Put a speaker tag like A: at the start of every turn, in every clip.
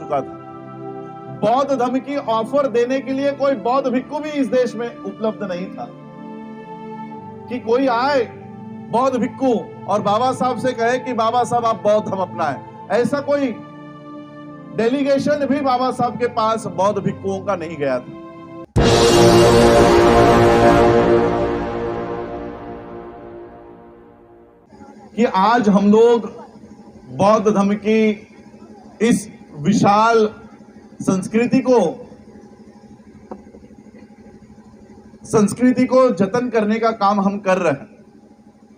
A: चुका था। बौद्ध धर्म की ऑफर देने के लिए कोई बौद्ध भिक्खु भी इस देश में उपलब्ध नहीं था कि कोई आए बौद्ध भिक्खु और बाबा साहब से कहे कि बाबा साहब आप बौद्ध धर्म अपनाएं। ऐसा कोई डेलीगेशन भी बाबा साहब के पास बौद्ध भिक्खुओं का नहीं गया था। कि आज हम लोग बौद्ध धर्म की इस विशाल संस्कृति को जतन करने का काम हम कर रहे हैं।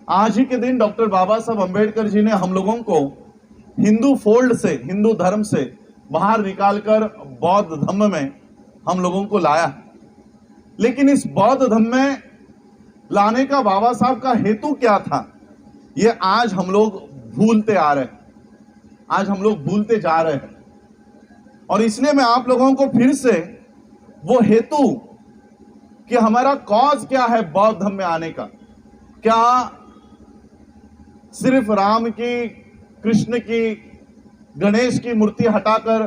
A: आज ही के दिन डॉक्टर बाबा साहब अंबेडकर जी ने हम लोगों को हिंदू फोल्ड से, हिंदू धर्म से बाहर निकालकर बौद्ध धर्म में हम लोगों को लाया। लेकिन इस बौद्ध धर्म में लाने का बाबा साहब का हेतु क्या था, ये आज हम लोग भूलते आ रहे हैं, आज हम लोग भूलते जा रहे हैं। और इसलिए मैं आप लोगों को फिर से वो हेतु कि हमारा कॉज क्या है बौद्ध धर्म में आने का, क्या सिर्फ राम की, कृष्ण की, गणेश की मूर्ति हटाकर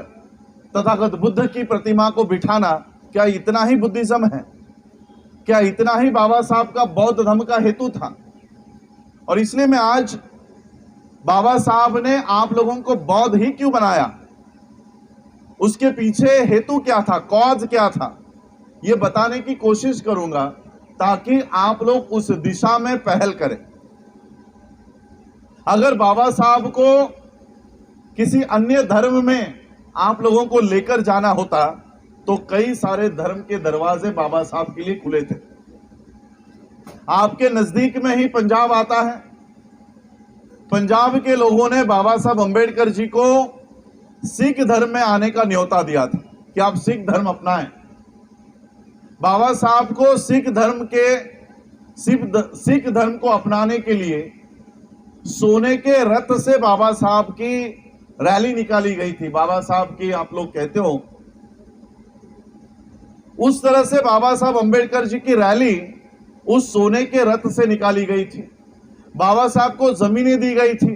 A: तथागत बुद्ध की प्रतिमा को बिठाना, क्या इतना ही बुद्धिज्म है? क्या इतना ही बाबा साहब का बौद्ध धर्म का हेतु था? और इसलिए मैं आज बाबा साहब ने आप लोगों को बौद्ध ही क्यों बनाया, उसके पीछे हेतु क्या था, कॉज क्या था, ये बताने की कोशिश करूंगा ताकि आप लोग उस दिशा में पहल करें। अगर बाबा साहब को किसी अन्य धर्म में आप लोगों को लेकर जाना होता तो कई सारे धर्म के दरवाजे बाबा साहब के लिए खुले थे। आपके नजदीक में ही पंजाब आता है। पंजाब के लोगों ने बाबा साहब अंबेडकर जी को सिख धर्म में आने का न्योता दिया था कि आप सिख धर्म अपनाएं। बाबा साहब को सिख धर्म को अपनाने के लिए सोने के रथ से बाबा साहब की रैली निकाली गई थी। बाबा साहब की आप लोग कहते हो, उस तरह से बाबा साहब अंबेडकर जी की रैली उस सोने के रथ से निकाली गई थी। बाबा साहब को जमीनें दी गई थी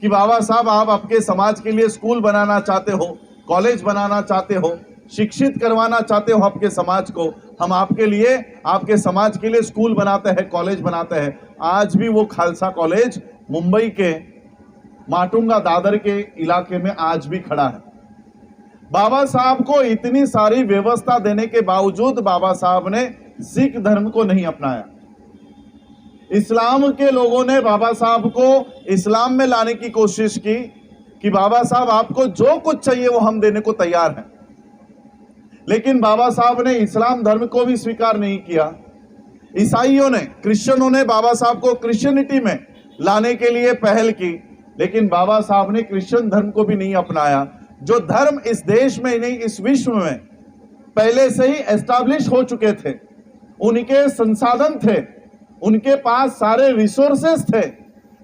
A: कि बाबा साहब आप आपके समाज के लिए स्कूल बनाना चाहते हो, कॉलेज बनाना चाहते हो, शिक्षित करवाना चाहते हो आपके समाज को, हम आपके लिए, आपके समाज के लिए स्कूल बनाते हैं, कॉलेज बनाते हैं। आज भी वो खालसा कॉलेज मुंबई के माटुंगा दादर के इलाके में आज भी खड़ा है। बाबा साहब को इतनी सारी व्यवस्था देने के बावजूद बाबा साहब ने सिख धर्म को नहीं अपनाया। इस्लाम के लोगों ने बाबा साहब को इस्लाम में लाने की कोशिश की कि बाबा साहब आपको जो कुछ चाहिए वो हम देने को तैयार हैं। लेकिन बाबा साहब ने इस्लाम धर्म को भी स्वीकार नहीं किया। ईसाइयों ने, क्रिश्चियनों ने बाबा साहब को क्रिश्चियनिटी में लाने के लिए पहल की, लेकिन बाबा साहब ने क्रिश्चियन धर्म को भी नहीं अपनाया। जो धर्म इस देश में नहीं, इस विश्व में पहले से ही एस्टैब्लिश हो चुके थे, उनके संसाधन थे, उनके पास सारे रिसोर्सेस थे,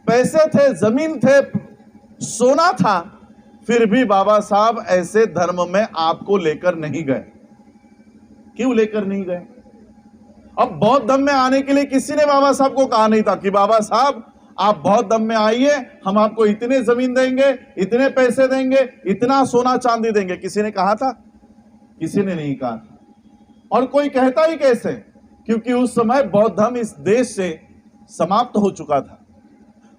A: पैसे थे, जमीन थे, सोना था, फिर भी बाबा साहब ऐसे धर्म में आपको लेकर नहीं गए। क्यों लेकर नहीं गए? अब बौद्ध धर्म में आने के लिए किसी ने बाबा साहब को कहा नहीं था कि बाबा साहब आप बौद्ध धर्म में आइए, हम आपको इतने जमीन देंगे, इतने पैसे देंगे, इतना सोना चांदी देंगे। किसी ने कहा था? किसी ने नहीं कहा। और कोई कहता ही कैसे? क्योंकि उस समय बौद्ध धर्म इस देश से समाप्त हो चुका था।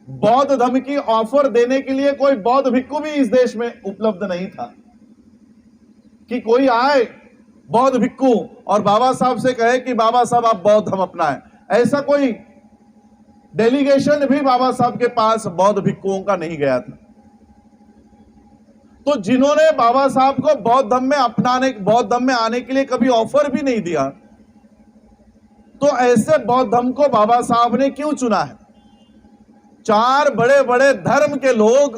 A: बौद्ध धर्म की ऑफर देने के लिए कोई बौद्ध भिक्खु भी इस देश में उपलब्ध नहीं था कि कोई आए बौद्ध भिक्खु और बाबा साहब से कहे कि बाबा साहब आप बौद्ध धर्म अपनाएं। ऐसा कोई डेलीगेशन भी बाबा साहब के पास बौद्ध भिक्खुओं का नहीं गया था। तो जिन्होंने बाबा साहब को बौद्ध धर्म में आने के लिए कभी ऑफर भी नहीं दिया, तो ऐसे बौद्ध धर्म को बाबा साहब ने क्यों चुना है? चार बड़े बड़े धर्म के लोग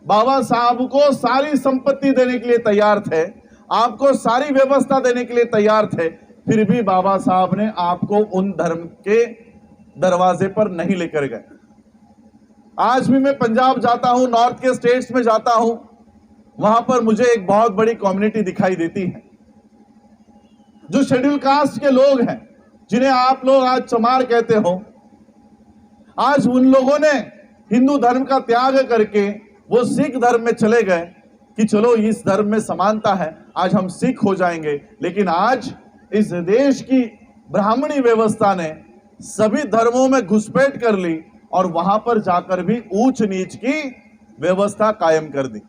A: बाबा साहब को सारी संपत्ति देने के लिए तैयार थे, आपको सारी व्यवस्था देने के लिए तैयार थे, फिर भी बाबा साहब ने आपको उन धर्म के दरवाजे पर नहीं लेकर गए। आज भी मैं पंजाब जाता हूं, नॉर्थ के स्टेट्स में जाता हूं, वहां पर मुझे एक बहुत बड़ी कम्युनिटी दिखाई देती है जो शेड्यूल कास्ट के लोग हैं, जिन्हें आप लोग आज चमार कहते हो। आज उन लोगों ने हिंदू धर्म का त्याग करके वो सिख धर्म में चले गए। कि चलो इस धर्म में समानता है, आज हम सिख हो जाएंगे। लेकिन आज इस देश की ब्राह्मणी व्यवस्था ने सभी धर्मों में घुसपैठ कर ली और वहां पर जाकर भी ऊंच नीच की व्यवस्था कायम कर दी।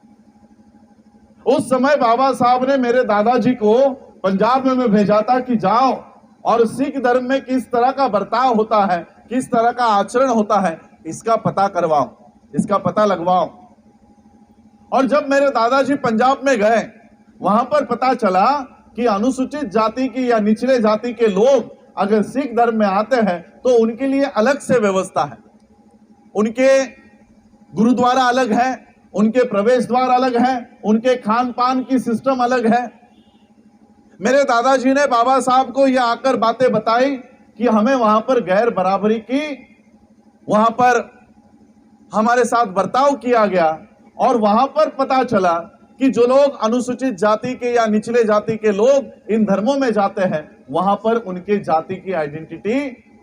A: उस समय बाबा साहब ने मेरे दादाजी को पंजाब में भेजा था कि जाओ और सिख धर्म में किस तरह का बर्ताव होता है, किस तरह का आचरण होता है, इसका पता करवाओ, इसका पता लगवाओ। और जब मेरे दादाजी पंजाब में गए, वहां पर पता चला कि अनुसूचित जाति की या निचले जाति के लोग अगर सिख धर्म में आते हैं तो उनके लिए अलग से व्यवस्था है। उनके गुरुद्वारा अलग है, उनके प्रवेश द्वार अलग है, उनके खान पान की सिस्टम अलग है। मेरे दादाजी ने बाबा साहब को यह आकर बातें बताई कि हमें वहां पर गैर बराबरी की, वहां पर हमारे साथ बर्ताव किया गया और वहां पर पता चला कि जो लोग अनुसूचित जाति के या निचले जाति के लोग इन धर्मों में जाते हैं, वहां पर उनके जाति की आइडेंटिटी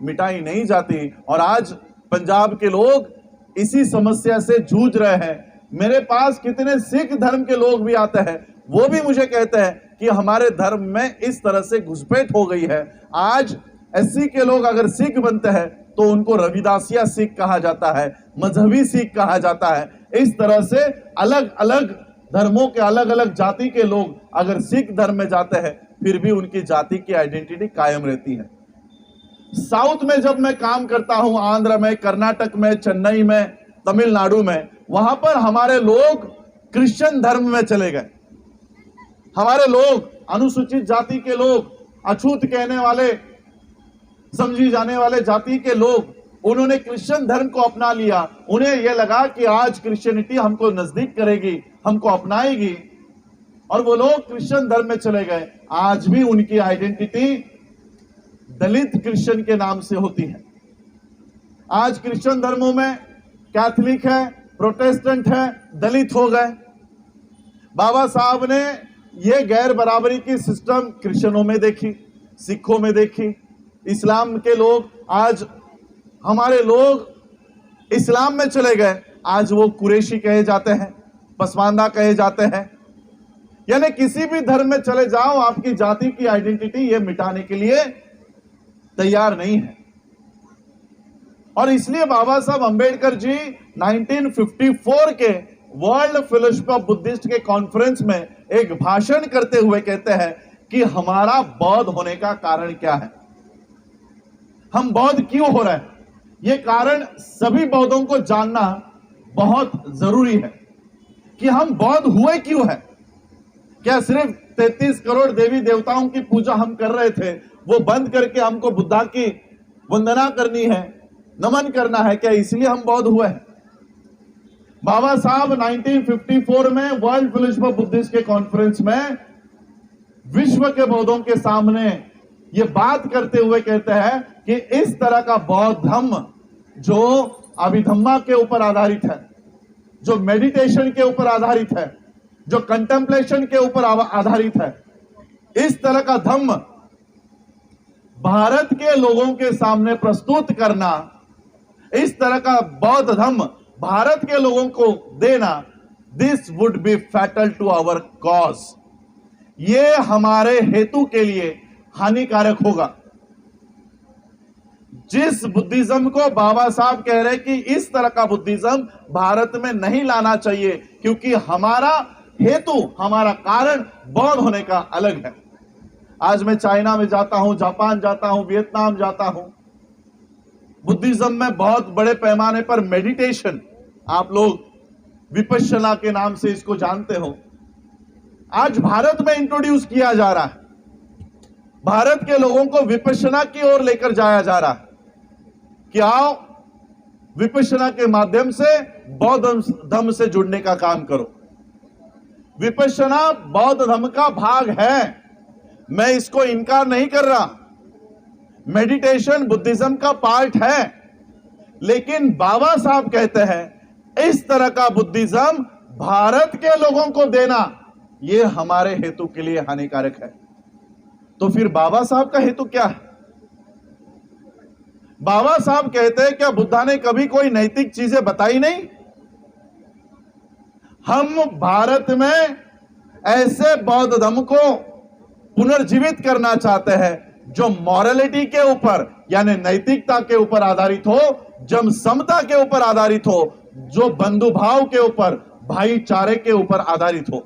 A: मिटाई नहीं जाती। और आज पंजाब के लोग इसी समस्या से जूझ रहे हैं। मेरे पास कितने सिख धर्म के लोग भी आते हैं, वो भी मुझे कहते हैं कि हमारे धर्म में इस तरह से घुसपैठ हो गई है। आज एससी के लोग अगर सिख बनते हैं तो उनको रविदासिया सिख कहा जाता है, मजहबी सिख कहा जाता है। इस तरह से अलग अलग धर्मों के अलग अलग जाति के लोग अगर सिख धर्म में जाते हैं फिर भी उनकी जाति की आइडेंटिटी कायम रहती है। साउथ में जब मैं काम करता हूं, आंध्र में, कर्नाटक में, चेन्नई में, तमिलनाडु में, वहां पर हमारे लोग क्रिश्चियन धर्म में चले गए। हमारे लोग अनुसूचित जाति के लोग, अछूत कहने वाले, समझी जाने वाले जाति के लोग, उन्होंने क्रिश्चियन धर्म को अपना लिया। उन्हें यह लगा कि आज क्रिश्चियनिटी हमको नजदीक करेगी, हमको अपनाएगी, और वो लोग क्रिश्चियन धर्म में चले गए। आज भी उनकी आइडेंटिटी दलित क्रिश्चियन के नाम से होती है। आज क्रिश्चियन धर्मों में कैथोलिक है, प्रोटेस्टेंट है, दलित हो गए। बाबा साहब ने ये गैर बराबरी की सिस्टम क्रिश्चियनों में देखी, सिखों में देखी, इस्लाम के लोग, आज हमारे लोग इस्लाम में चले गए। आज वो कुरैशी कहे जाते हैं, पसमानदा कहे जाते हैं। यानी किसी भी धर्म में चले जाओ, आपकी जाति की आइडेंटिटी ये मिटाने के लिए तैयार नहीं है। और इसलिए बाबा साहब अंबेडकर जी 1954 के वर्ल्ड फेलोशिप ऑफ बुद्धिस्ट के कॉन्फ्रेंस में एक भाषण करते हुए कहते हैं कि हमारा बौद्ध होने का कारण क्या है, हम बौद्ध क्यों हो रहे हैं। यह कारण सभी बौद्धों को जानना बहुत जरूरी है कि हम बौद्ध हुए क्यों है। क्या सिर्फ 33 करोड़ देवी देवताओं की पूजा हम कर रहे थे, वो बंद करके हमको बुद्धा की वंदना करनी है, नमन करना है, क्या इसलिए हम बौद्ध हुए हैं? बाबा साहब 1954 में वर्ल्ड फेलोशिप ऑफ बुद्धिस्ट के कॉन्फ्रेंस में विश्व के बौद्धों के सामने ये बात करते हुए कहते हैं कि इस तरह का बौद्ध धम्म जो अभिधम्मा के ऊपर आधारित है, जो मेडिटेशन के ऊपर आधारित है, जो कंटेम्पलेशन के ऊपर आधारित है, इस तरह का धम्म भारत के लोगों के सामने प्रस्तुत करना, इस तरह का बौद्ध धम्म भारत के लोगों को देना, this would be fatal to our cause, ये हमारे हेतु के लिए हानिकारक होगा। जिस बुद्धिज्म को बाबा साहब कह रहे कि इस तरह का बुद्धिज्म भारत में नहीं लाना चाहिए, क्योंकि हमारा हेतु, हमारा कारण बौद्ध होने का अलग है। आज मैं चाइना में जाता हूं, जापान जाता हूं, वियतनाम जाता हूं, बुद्धिज्म में बहुत बड़े पैमाने पर मेडिटेशन, आप लोग विपश्यना के नाम से इसको जानते हो, आज भारत में इंट्रोड्यूस किया जा रहा है। भारत के लोगों को विपश्यना की ओर लेकर जाया जा रहा है कि आओ विपश्यना के माध्यम से बौद्ध धर्म से जुड़ने का काम करो। विपश्यना बौद्ध धर्म का भाग है, मैं इसको इनकार नहीं कर रहा। मेडिटेशन बुद्धिज्म का पार्ट है, लेकिन बाबा साहब कहते हैं इस तरह का बुद्धिज्म भारत के लोगों को देना यह हमारे हेतु के लिए हानिकारक है। तो फिर बाबा साहब का हेतु क्या है? बाबा साहब कहते हैं क्या बुद्धा ने कभी कोई नैतिक चीजें बताई नहीं? हम भारत में ऐसे बौद्ध धर्म को पुनर्जीवित करना चाहते हैं जो मॉरलिटी के ऊपर यानी नैतिकता के ऊपर आधारित हो, जब समता के ऊपर आधारित हो, जो बंधुभाव के ऊपर, भाईचारे के ऊपर आधारित हो।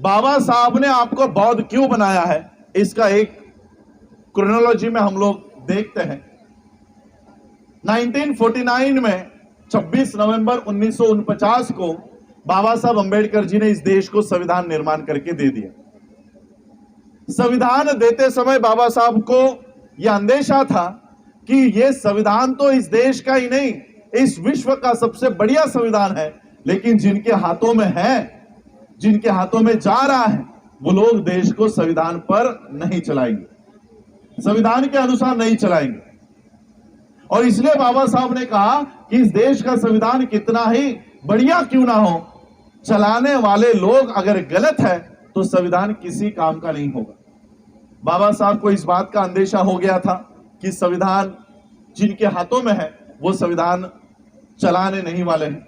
A: बाबा साहब ने आपको बौद्ध क्यों बनाया है, इसका एक क्रोनोलॉजी में हम लोग देखते हैं। 1949 में 26 नवंबर 1949 को बाबा साहब अंबेडकर जी ने इस देश को संविधान निर्माण करके दे दिया। संविधान देते समय बाबा साहब को यह अंदेशा था कि यह संविधान तो इस देश का ही नहीं, इस विश्व का सबसे बढ़िया संविधान है, लेकिन जिनके हाथों में है, जिनके हाथों में जा रहा है, वो लोग देश को संविधान पर नहीं चलाएंगे, संविधान के अनुसार नहीं चलाएंगे। और इसलिए बाबा साहब ने कहा कि इस देश का संविधान कितना ही बढ़िया क्यों ना हो, चलाने वाले लोग अगर गलत है तो संविधान किसी काम का नहीं होगा। बाबा साहब को इस बात का अंदेशा हो गया था कि संविधान जिनके हाथों में है वो संविधान चलाने नहीं वाले हैं।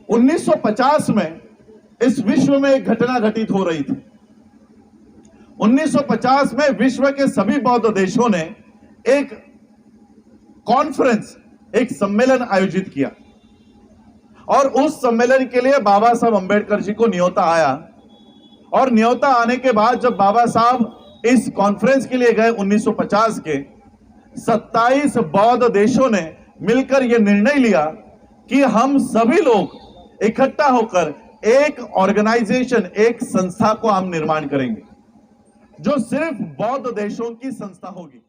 A: 1950 में इस विश्व में एक घटना घटित हो रही थी। 1950 में विश्व के सभी बौद्ध देशों ने एक कॉन्फ्रेंस, एक सम्मेलन आयोजित किया और उस सम्मेलन के लिए बाबा साहब अंबेडकर जी को न्योता आया। और न्योता आने के बाद जब बाबा साहब इस कॉन्फ्रेंस के लिए गए 1950 के, 27 बौद्ध देशों ने मिलकर यह निर्णय लिया कि हम सभी लोग इकट्ठा होकर एक ऑर्गेनाइजेशन, एक संस्था को हम निर्माण करेंगे जो सिर्फ बौद्ध देशों की संस्था होगी।